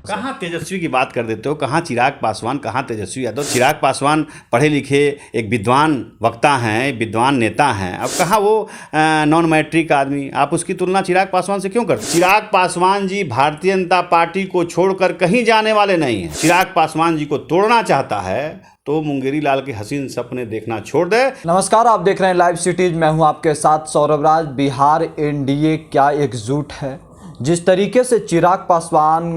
कहाँ तेजस्वी की बात कर देते हो, कहाँ चिराग पासवान, कहाँ तेजस्वी यादव। चिराग पासवान पढ़े लिखे एक विद्वान वक्ता हैं, विद्वान नेता हैं। अब कहाँ वो नॉन मैट्रिक आदमी, आप उसकी तुलना चिराग पासवान से क्यों करते? चिराग पासवान जी भारतीय जनता पार्टी को छोड़कर कहीं जाने वाले नहीं हैं। चिराग पासवान जी को तोड़ना चाहता है तो मुंगेरी लाल के हसीन सपने देखना छोड़ दे। नमस्कार, आप देख रहे हैं लाइव सिटीज। मैं हूं आपके साथ सौरभ राज। बिहार एनडीए क्या एकजुट है? जिस तरीके से चिराग पासवान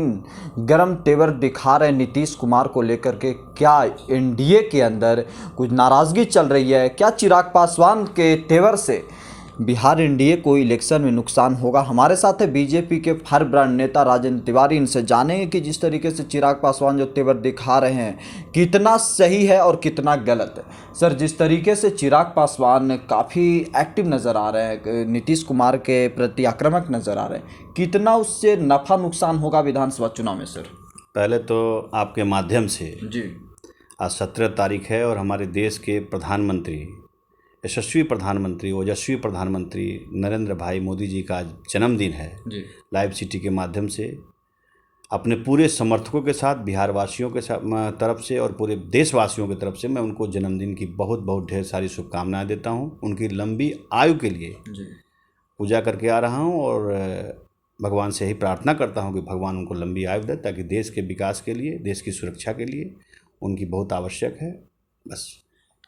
गरम तेवर दिखा रहे नीतीश कुमार को लेकर के, क्या एनडीए के अंदर कुछ नाराज़गी चल रही है? क्या चिराग पासवान के तेवर से बिहार एनडीए को इलेक्शन में नुकसान होगा? हमारे साथ है बीजेपी के फायर ब्रांड नेता राजेंद्र तिवारी। इनसे जानेंगे कि जिस तरीके से चिराग पासवान जो तेवर दिखा रहे हैं कितना सही है और कितना गलत है। सर, जिस तरीके से चिराग पासवान काफ़ी एक्टिव नज़र आ रहे हैं, नीतीश कुमार के प्रति आक्रामक नज़र आ रहे हैं, कितना उससे नफ़ा नुकसान होगा विधानसभा चुनाव में? सर, पहले तो आपके माध्यम से जी, आज 17 तारीख है और हमारे देश के प्रधानमंत्री, यशस्वी प्रधानमंत्री, ओजस्वी प्रधानमंत्री नरेंद्र भाई मोदी जी का जन्मदिन है जी। लाइव सिटी के माध्यम से अपने पूरे समर्थकों के साथ, बिहार वासियों के तरफ से और पूरे देशवासियों की तरफ से मैं उनको जन्मदिन की बहुत बहुत ढेर सारी शुभकामनाएं देता हूं। उनकी लंबी आयु के लिए जी पूजा करके आ रहा हूं और भगवान से ही प्रार्थना करता हूं कि भगवान उनको लंबी आयु दे, ताकि देश के विकास के लिए, देश की सुरक्षा के लिए उनकी बहुत आवश्यक है। बस।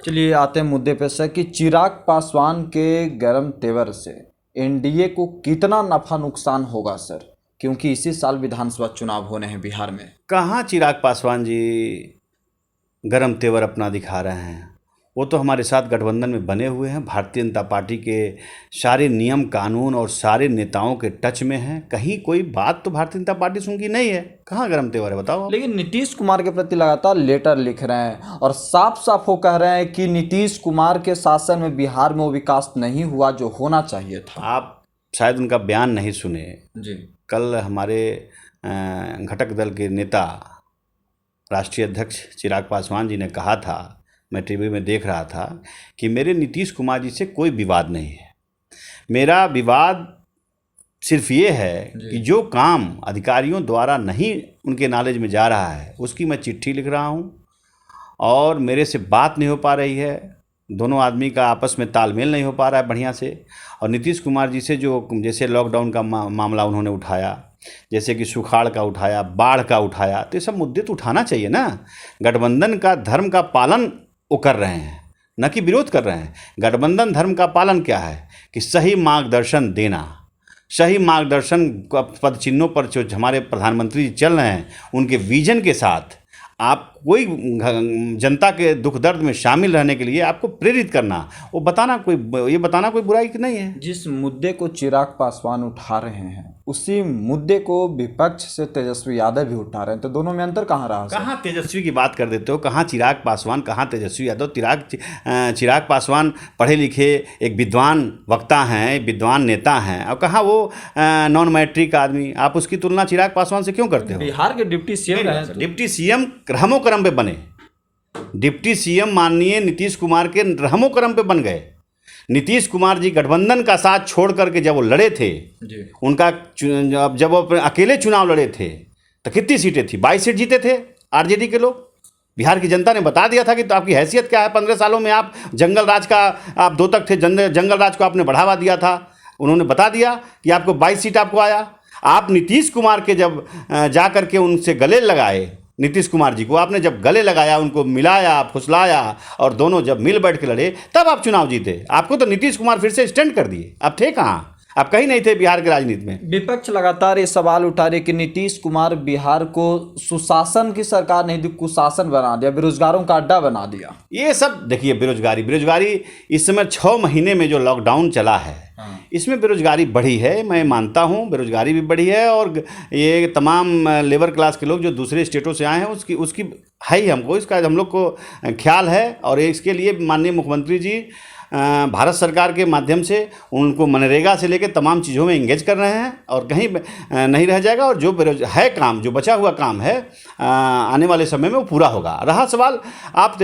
चलिए आते हैं मुद्दे पे सर कि चिराग पासवान के गरम तेवर से एनडीए को कितना नफा नुकसान होगा सर? क्योंकि इसी साल विधानसभा चुनाव होने हैं बिहार में। कहाँ चिराग पासवान जी गरम तेवर अपना दिखा रहे हैं? वो तो हमारे साथ गठबंधन में बने हुए हैं, भारतीय जनता पार्टी के सारे नियम कानून और सारे नेताओं के टच में हैं। कहीं कोई बात तो भारतीय जनता पार्टी से उनकी नहीं है। कहाँ गरम तेवर है बताओ? लेकिन नीतीश कुमार के प्रति लगातार लेटर लिख रहे हैं और साफ साफ वो कह रहे हैं कि नीतीश कुमार के शासन में बिहार में वो विकास नहीं हुआ जो होना चाहिए था। आप शायद उनका बयान नहीं सुने। जी, कल हमारे घटक दल के नेता, राष्ट्रीय अध्यक्ष चिराग पासवान जी ने कहा था, मैं टीवी में देख रहा था, कि मेरे नीतीश कुमार जी से कोई विवाद नहीं है। मेरा विवाद सिर्फ ये है कि जो काम अधिकारियों द्वारा नहीं उनके नॉलेज में जा रहा है उसकी मैं चिट्ठी लिख रहा हूँ और मेरे से बात नहीं हो पा रही है। दोनों आदमी का आपस में तालमेल नहीं हो पा रहा है बढ़िया से। और नीतीश कुमार जी से जो जैसे लॉकडाउन का मामला उन्होंने उठाया, जैसे कि सुखाड़ का उठाया, बाढ़ का उठाया, तो ये सब मुद्दे तो उठाना चाहिए ना। गठबंधन का धर्म का पालन वो कर रहे हैं, न कि विरोध कर रहे हैं। गठबंधन धर्म का पालन क्या है कि सही मार्गदर्शन देना, सही मार्गदर्शन पद चिन्हों पर जो हमारे प्रधानमंत्री जी चल रहे हैं उनके विजन के साथ आप कोई जनता के दुख दर्द में शामिल रहने के लिए आपको प्रेरित करना, वो बताना कोई, ये बताना कोई बुराई नहीं है। जिस मुद्दे को चिराग पासवान उठा रहे हैं उसी मुद्दे को विपक्ष से तेजस्वी यादव भी उठा रहे हैं, तो दोनों में अंतर कहाँ रहा? कहाँ तेजस्वी की बात कर देते हो, कहाँ चिराग पासवान, कहाँ तेजस्वी यादव। चिराग पासवान पढ़े लिखे एक विद्वान वक्ता हैं, विद्वान नेता हैं। और कहाँ वो नॉन मैट्रिक आदमी, आप उसकी तुलना चिराग पासवान से क्यों करते हो? बिहार के डिप्टी सीएम रहे। डिप्टी सीएम रहमो करम पे बने। डिप्टी सीएम माननीय नीतीश कुमार के रहमो करम पे बन गए। नीतीश कुमार जी गठबंधन का साथ छोड़ करके जब वो लड़े थे जी, उनका जब वो अकेले चुनाव लड़े थे तो कितनी सीटें थी? 22 सीट जीते थे आरजेडी के लोग। बिहार की जनता ने बता दिया था कि तो आपकी हैसियत क्या है। 15 सालों में आप जंगल राज का आप दोतक थे, जंगल राज को आपने बढ़ावा दिया था। उन्होंने बता दिया कि आपको 22 सीट आपको आया। आप नीतीश कुमार के जब जा करके उनसे गले लगाए, नीतीश कुमार जी को आपने जब गले लगाया, उनको मिलाया, फुसलाया और दोनों जब मिल बैठ के लड़े, तब आप चुनाव जीते। आपको तो नीतीश कुमार फिर से स्टैंड कर दिए। आप थे कहाँ? आप कहीं नहीं थे बिहार की राजनीति में। विपक्ष लगातार ये सवाल उठा रहे कि नीतीश कुमार बिहार को सुशासन की सरकार नहीं दी, कुशासन बना दिया, बेरोजगारों का अड्डा बना दिया। ये सब देखिए, बेरोजगारी इस समय 6 महीने में जो लॉकडाउन चला है इसमें बेरोजगारी बढ़ी है। मैं मानता हूँ बेरोजगारी भी बढ़ी है और ये तमाम लेबर क्लास के लोग जो दूसरे स्टेटों से आए हैं उसकी है ही, हमको इसका हम लोग को ख्याल है। और इसके लिए माननीय मुख्यमंत्री जी भारत सरकार के माध्यम से उनको मनरेगा से लेकर तमाम चीज़ों में इंगेज कर रहे हैं और कहीं नहीं रह जाएगा। और जो है काम, जो बचा हुआ काम है आने वाले समय में वो पूरा होगा। रहा सवाल आप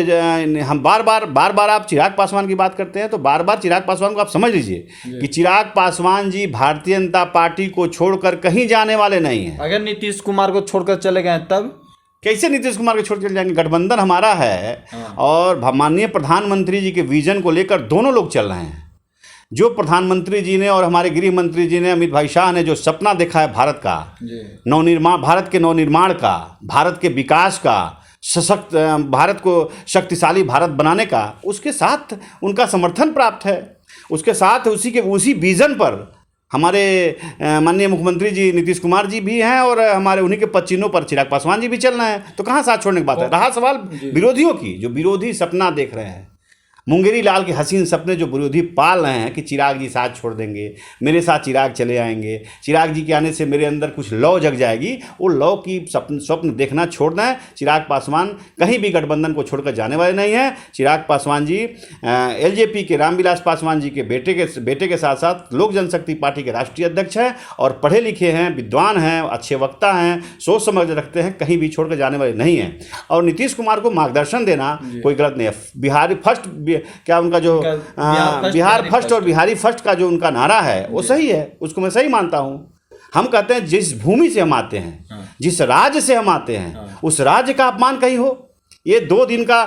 हम बार बार आप चिराग पासवान की बात करते हैं, तो बार बार चिराग पासवान को आप समझ लीजिए कि चिराग पासवान जी भारतीय जनता पार्टी को छोड़कर कहीं जाने वाले नहीं हैं। अगर नीतीश कुमार को छोड़कर चले गए तब कैसे नीतीश कुमार को छोड़ के जाएंगे? गठबंधन हमारा है और माननीय प्रधानमंत्री जी के विजन को लेकर दोनों लोग चल रहे हैं। जो प्रधानमंत्री जी ने और हमारे गृह मंत्री जी ने, अमित भाई शाह ने जो सपना देखा है भारत का नवनिर्माण, भारत के नवनिर्माण का, भारत के विकास का, सशक्त भारत को शक्तिशाली भारत बनाने का, उसके साथ उनका समर्थन प्राप्त है। उसके साथ उसी विजन पर हमारे माननीय मुख्यमंत्री जी नीतीश कुमार जी भी हैं और हमारे उन्हीं के पदचिन्हों पर चिराग पासवान जी भी चल रहे हैं। तो कहाँ साथ छोड़ने की बात है? रहा सवाल विरोधियों की, जो विरोधी सपना देख रहे हैं, मुंगेरी लाल के हसीन सपने जो विरोधी पाल रहे हैं कि चिराग जी साथ छोड़ देंगे, मेरे साथ चिराग चले आएंगे, चिराग जी के आने से मेरे अंदर कुछ लौ जग जाएगी, वो लौ की स्वप्न देखना छोड़ना है। चिराग पासवान कहीं भी गठबंधन को छोड़कर जाने वाले नहीं हैं। चिराग पासवान जी एलजेपी के रामविलास पासवान जी के बेटे के साथ साथ लोक जनशक्ति पार्टी के राष्ट्रीय अध्यक्ष हैं और पढ़े लिखे हैं, विद्वान हैं, अच्छे वक्ता हैं, सोच समझ रखते हैं, कहीं भी छोड़कर जाने वाले नहीं हैं। और नीतीश कुमार को मार्गदर्शन देना कोई गलत नहीं है। बिहारी फर्स्ट, क्या उनका जो बिहार फर्स्ट और बिहारी फर्स्ट का जो उनका नारा है वो सही है, उसको मैं सही मानता हूँ। हम कहते हैं जिस भूमि से हम आते हैं, जिस राज्य से हम आते हैं, उस राज्य का अपमान कहीं हो। ये 2 दिन का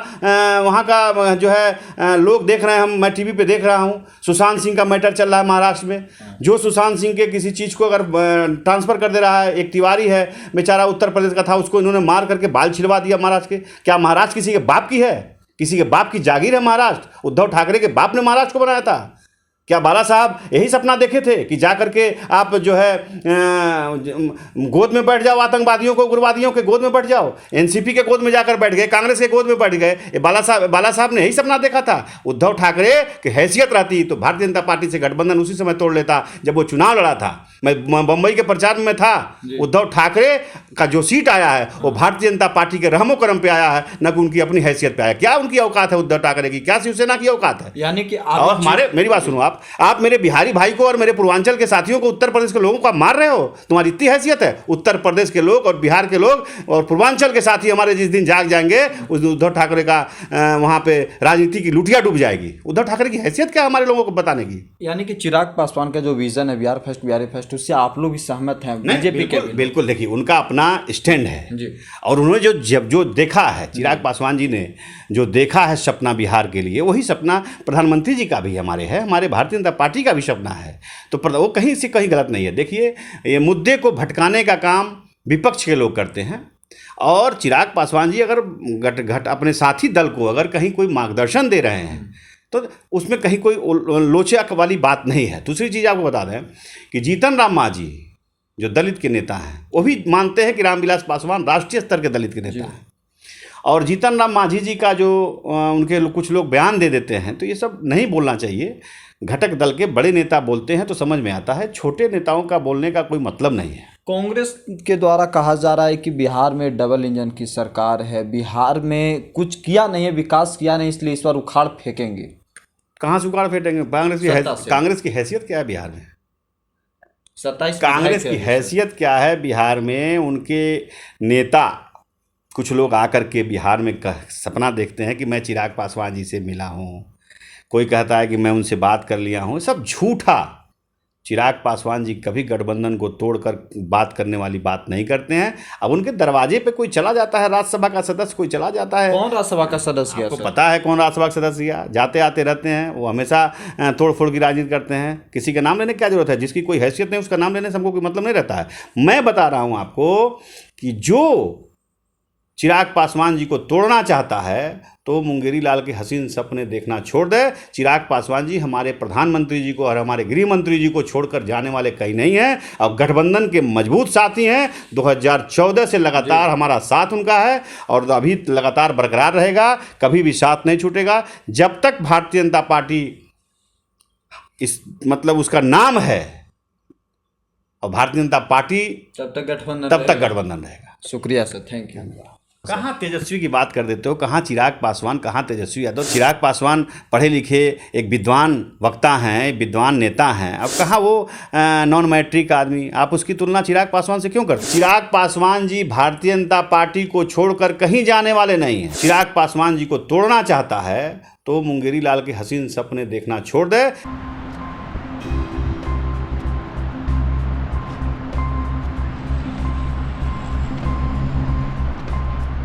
वहाँ का जो है लोग देख रहे हैं, मैं टीवी पे देख रहा हूँ, सुशांत सिंह का मैटर चल रहा है महाराष्ट्र में। जो सुशांत सिंह के किसी चीज़ को अगर ट्रांसफ़र कर दे रहा है, एक तिवारी है बेचारा उत्तर प्रदेश का था, उसको इन्होंने मार करके बाल छिलवा दिया महाराष्ट्र के। क्या महाराष्ट्र किसी के बाप की है? किसी के बाप की जागीर है महाराष्ट्र? उद्धव ठाकरे के बाप ने महाराष्ट्र को बनाया था। क्या बाला साहब यही सपना देखे थे कि जा करके आप जो है गोद में बैठ जाओ, आतंकवादियों को, उग्रवादियों के गोद में बैठ जाओ? एनसीपी के गोद में जाकर बैठ गए, कांग्रेस के गोद में बैठ गए। बाला साहब ने यही सपना देखा था। उद्धव ठाकरे की हैसियत रहती तो भारतीय जनता पार्टी से गठबंधन उसी समय तोड़ लेता जब वो चुनाव लड़ा था। मैं बम्बई के प्रचार में था। उद्धव ठाकरे का जो सीट आया है वो भारतीय जनता पार्टी के रहमो करम पे आया है, न कि उनकी अपनी हैसियत पे आया। क्या उनकी औकात है उद्धव ठाकरे की? क्या शिवसेना की औकात है? यानी कि और हमारे, मेरी बात सुनो, आप मेरे बिहारी भाई को और मेरे पूर्वांचल के साथियों को, उत्तर प्रदेश के लोगों को आप मार रहे हो। तुम्हारी इतनी हैसियत है? उत्तर प्रदेश के लोग और बिहार के लोग और पूर्वांचल के साथी हमारे जिस दिन जाग जाएंगे उस दिन उद्धव ठाकरे का वहां पे राजनीति की लुटिया डूब जाएगी। उद्धव ठाकरे की हैसियत क्या हमारे लोगों को बताने की? यानी कि चिराग पासवान का जो विजन है बिहार फर्स्ट, बिहारी फर्स्ट, उससे आप लोग भी सहमत हैं? बीजेपी के बिल्कुल। देखिए, उनका अपना स्टैंड है जी। और उन्होंने जो देखा है, चिराग पासवान जी ने जो देखा है सपना बिहार के लिए, वही सपना प्रधानमंत्री जी का भी हमारे है, हमारे भारतीय जनता पार्टी का भी सपना है। तो वो कहीं से कहीं गलत नहीं है। देखिए, ये मुद्दे को भटकाने का काम विपक्ष के लोग करते हैं और चिराग पासवान जी अगर अपने साथी दल को अगर कहीं कोई मार्गदर्शन दे रहे हैं तो उसमें कहीं कोई लोचक वाली बात नहीं है। दूसरी चीज़ आपको बता दें कि जीतन राम मांझी जो दलित के नेता हैं, वो भी मानते हैं कि रामविलास पासवान राष्ट्रीय स्तर के दलित के नेता हैं। और जीतन राम मांझी जी का जो उनके कुछ लोग बयान दे देते हैं, तो ये सब नहीं बोलना चाहिए। घटक दल के बड़े नेता बोलते हैं तो समझ में आता है, छोटे नेताओं का बोलने का कोई मतलब नहीं है। कांग्रेस के द्वारा कहा जा रहा है कि बिहार में डबल इंजन की सरकार है, बिहार में कुछ किया नहीं है, विकास किया नहीं, इसलिए इस बार उखाड़ फेंकेंगे। कहाँ से उखाड़ फेंकेंगे? कांग्रेस की हैसियत क्या है बिहार में? 27 कांग्रेस की हैसियत क्या है बिहार में? उनके नेता कुछ लोग आकर के बिहार में सपना देखते हैं कि मैं चिराग पासवान जी से मिला हूँ, कोई कहता है कि मैं उनसे बात कर लिया हूँ। सब झूठा। चिराग पासवान जी कभी गठबंधन को तोड़कर बात करने वाली बात नहीं करते हैं। अब उनके दरवाजे पे कोई चला जाता है, राज्यसभा का सदस्य कोई चला जाता है। कौन राज्यसभा का सदस्य गया? आपको पता है कौन राज्यसभा का सदस्य गया? जाते आते रहते हैं, वो हमेशा तोड़ फोड़ की राजनीति करते हैं। किसी का नाम लेने की क्या जरूरत है? जिसकी कोई हैसियत नहीं उसका नाम लेने से हमको कोई मतलब नहीं रहता है। मैं बता रहा हूँ आपको कि जो चिराग पासवान जी को तोड़ना चाहता है तो मुंगेरी लाल के हसीन सपने देखना छोड़ दे। चिराग पासवान जी हमारे प्रधानमंत्री जी को और हमारे गृह मंत्री जी को छोड़कर जाने वाले कहीं नहीं हैं और गठबंधन के मजबूत साथी हैं। 2014 से लगातार हमारा साथ उनका है और अभी लगातार बरकरार रहेगा, कभी भी साथ नहीं छूटेगा। जब तक भारतीय जनता पार्टी इस उसका नाम है और भारतीय जनता पार्टी तब तक गठबंधन रहेगा। शुक्रिया सर, थैंक यू। कहाँ तेजस्वी की बात कर देते हो, कहाँ चिराग पासवान, कहाँ तेजस्वी यादव। चिराग पासवान पढ़े लिखे एक विद्वान वक्ता हैं, विद्वान नेता हैं। अब कहाँ वो नॉन मैट्रिक आदमी, आप उसकी तुलना चिराग पासवान से क्यों करते? चिराग पासवान जी भारतीय जनता पार्टी को छोड़कर कहीं जाने वाले नहीं हैं। चिराग पासवान जी को तोड़ना चाहता है तो मुंगेरी लाल के हसीन सपने देखना छोड़ दे।